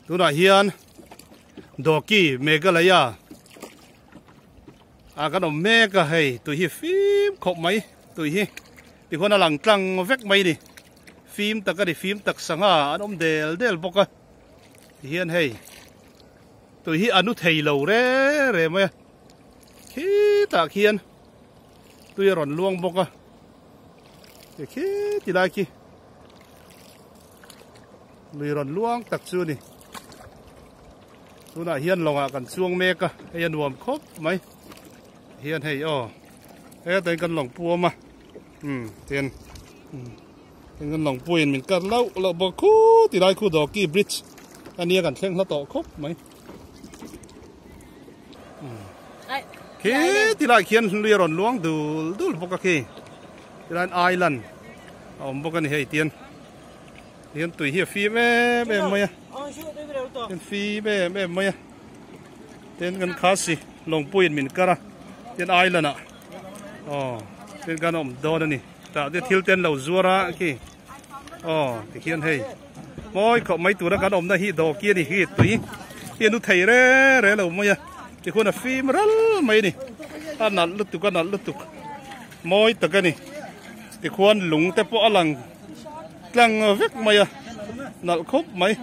tu na hiền đồ kỳ mẹ cái lấy à cái đó mẹ cái hay tụi hi phim khóc mấy tụi hi thì con là lằng trăng vét mấy đi phim ta cái đi phim tắc sang anh ông del bọc à hiền hay tụi hi anh út thầy lâu re mày khi ta hiền tụi ròn luông bọc à khi thì lại khi lười ròn luông tắc xưa đi tu na hiền lòng à cần xuông mẹ cả hiền nuông khóc mấy hiền hay cái tay cần lòng pua mà tiền cần lòng pua mình cần lâu bọc khu thì lại khu đó kia bridge anh ấy cần xem nó tổ khóc mấy khi thì lại hiền lười ròn luông đủ bọc cái khi thì lại island bọc cái này hay tiền hiền tùy hiệp phi mẹ mày hiền phi mẹ mày tiền cần khá gì lòng pui mình cả tiền ai lần ạ tiền cần ông đó đây tạo tiền thiếu tiền lẩu rùa ra kì thì hiền hay mỗi cậu mấy tuổi đó cần ông đây hi đồ kia thì hi tùy hiền nó thầy re lẩu mày thì con là phi mà rất mấy đi anh nặn lướt tục mỗi tất cái này thì con lúng tay bỏ lằng vét mày nặn khúc mấy